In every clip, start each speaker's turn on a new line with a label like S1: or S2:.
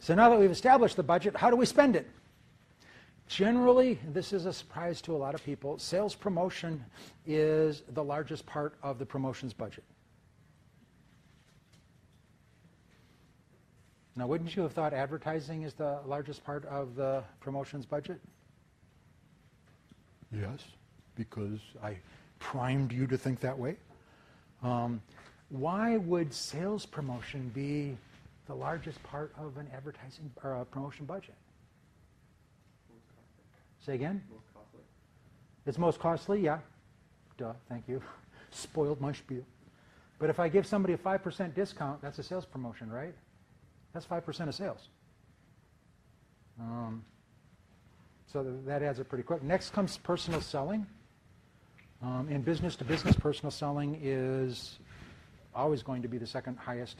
S1: So now that we've established the budget, how do we spend it? Generally, this is a surprise to a lot of people, sales promotion is the largest part of the promotions budget. Now, wouldn't you have thought advertising is the largest part of the promotions budget? Yes, because I primed you to think that way. Why would sales promotion be the largest part of an advertising or a promotion budget? Say again?
S2: Most costly.
S1: It's most costly, yeah. Duh, thank you. Spoiled my spiel. But if I give somebody a 5% discount, that's a sales promotion, right? That's 5% of sales. So that adds up pretty quick. Next comes personal selling. In business-to-business, personal selling is always going to be the second highest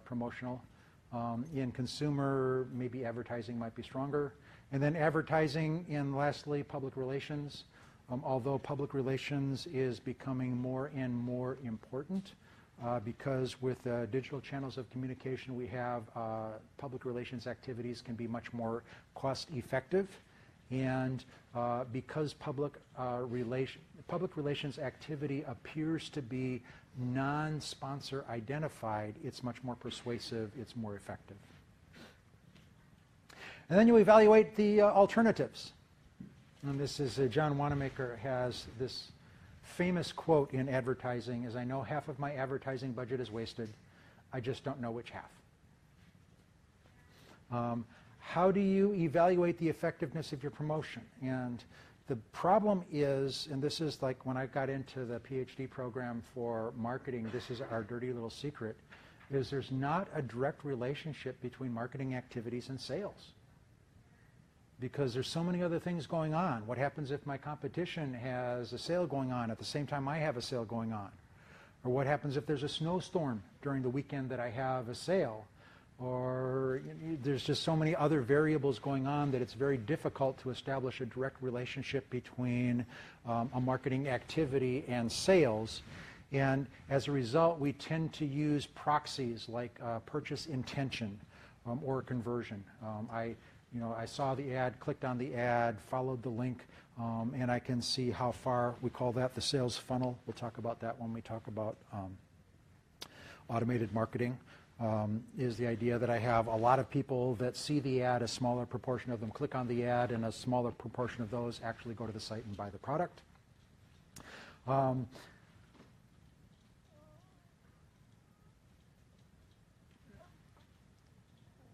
S1: promotional. In consumer, maybe advertising might be stronger. And then advertising, and lastly, public relations. Although public relations is becoming more and more important because with digital channels of communication we have, public relations activities can be much more cost effective. And because public relations activity appears to be non-sponsor identified, it's much more persuasive, it's more effective. And then you evaluate the alternatives. And this is, John Wanamaker has this famous quote in advertising, is I know half of my advertising budget is wasted, I just don't know which half. How do you evaluate the effectiveness of your promotion? And the problem is, and this is like when I got into the PhD program for marketing, this is our dirty little secret, is there's not a direct relationship between marketing activities and sales. Because there's so many other things going on. What happens if my competition has a sale going on at the same time I have a sale going on? Or what happens if there's a snowstorm during the weekend that I have a sale? Or there's just so many other variables going on that it's very difficult to establish a direct relationship between a marketing activity and sales. And as a result, we tend to use proxies like purchase intention or conversion. I saw the ad, clicked on the ad, followed the link, and I can see how far. We call that the sales funnel. We'll talk about that when we talk about automated marketing. Is the idea that I have a lot of people that see the ad, a smaller proportion of them click on the ad, and a smaller proportion of those actually go to the site and buy the product.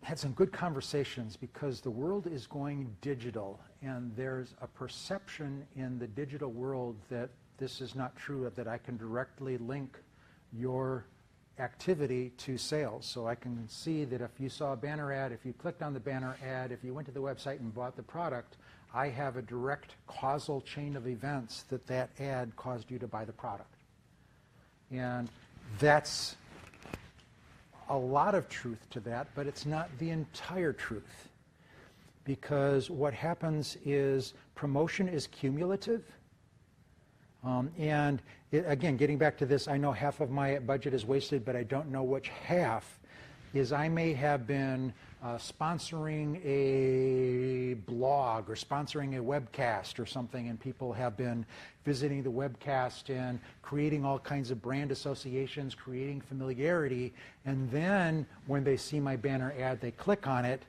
S1: Had some good conversations because the world is going digital, and there's a perception in the digital world that this is not true, that I can directly link your activity to sales. So I can see that if you saw a banner ad, if you clicked on the banner ad, if you went to the website and bought the product, I have a direct causal chain of events that that ad caused you to buy the product. And that's a lot of truth to that, but it's not the entire truth. Because what happens is promotion is cumulative. And again, getting back to this, I know half of my budget is wasted, but I don't know which half, is I may have been sponsoring a blog or sponsoring a webcast or something, and people have been visiting the webcast and creating all kinds of brand associations, creating familiarity, and then when they see my banner ad, they click on it.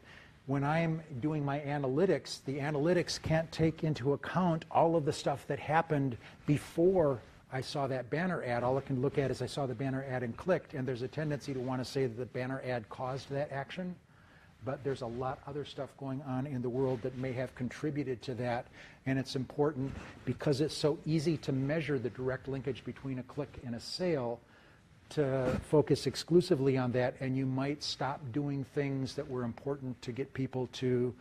S1: When I'm doing my analytics, the analytics can't take into account all of the stuff that happened before I saw that banner ad. All it can look at is I saw the banner ad and clicked, and there's a tendency to want to say that the banner ad caused that action. But there's a lot other stuff going on in the world that may have contributed to that, and it's important because it's so easy to measure the direct linkage between a click and a sale to focus exclusively on that, and you might stop doing things that were important to get people to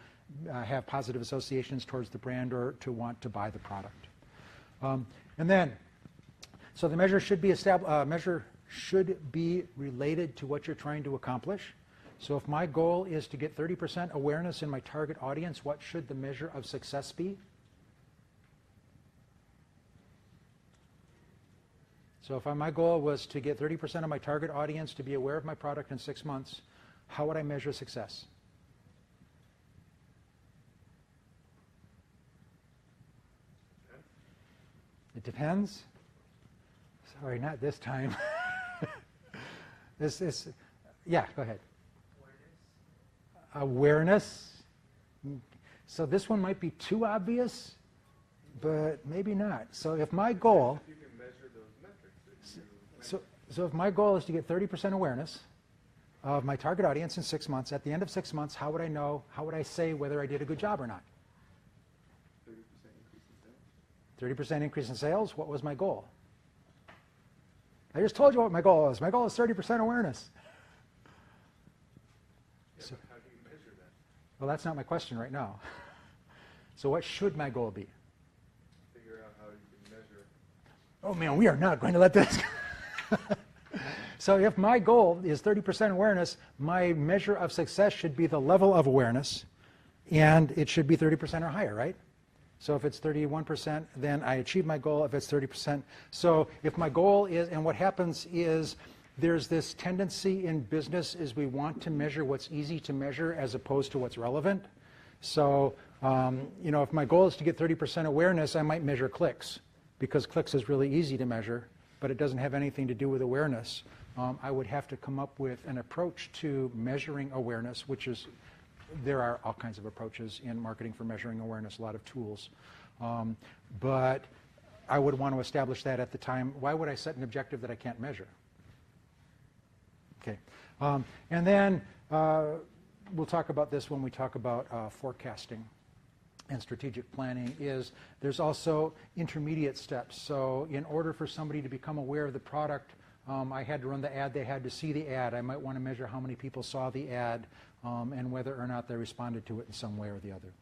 S1: have positive associations towards the brand or to want to buy the product. And then, so the measure should be related to what you're trying to accomplish. So if my goal is to get 30% awareness in my target audience, what should the measure of success be? So if my goal was to get 30% of my target audience to be aware of my product in 6 months, how would I measure success? It depends. Sorry, not this time. Yeah, go ahead. Awareness. So this one might be too obvious, but maybe not. So if my goal,
S2: you can measure those metrics.
S1: so if my goal is to get 30% awareness of my target audience in 6 months, at the end of 6 months, how would I know, how would I say whether I did a good job or not?
S2: 30% increase in sales.
S1: 30% increase in sales, what was my goal? I just told you what my goal is. My goal is 30% awareness.
S2: Yeah, but how do you measure that?
S1: Well, that's not my question right now. So what should my goal be?
S2: Figure out how you can measure.
S1: Oh man, we are not going to let this go. So if my goal is 30% awareness, my measure of success should be the level of awareness, and it should be 30% or higher, right? So if it's 31%, then I achieve my goal. If it's 30%, so if my goal is, and what happens is there's this tendency in business is we want to measure what's easy to measure as opposed to what's relevant. So, if my goal is to get 30% awareness, I might measure clicks because clicks is really easy to measure, but it doesn't have anything to do with awareness. I would have to come up with an approach to measuring awareness, which is, there are all kinds of approaches in marketing for measuring awareness, a lot of tools. But I would want to establish that at the time. Why would I set an objective that I can't measure? Okay. And then we'll talk about this when we talk about forecasting and strategic planning. There's also intermediate steps. So in order for somebody to become aware of the product, I had to run the ad, they had to see the ad. I might want to measure how many people saw the ad and whether or not they responded to it in some way or the other.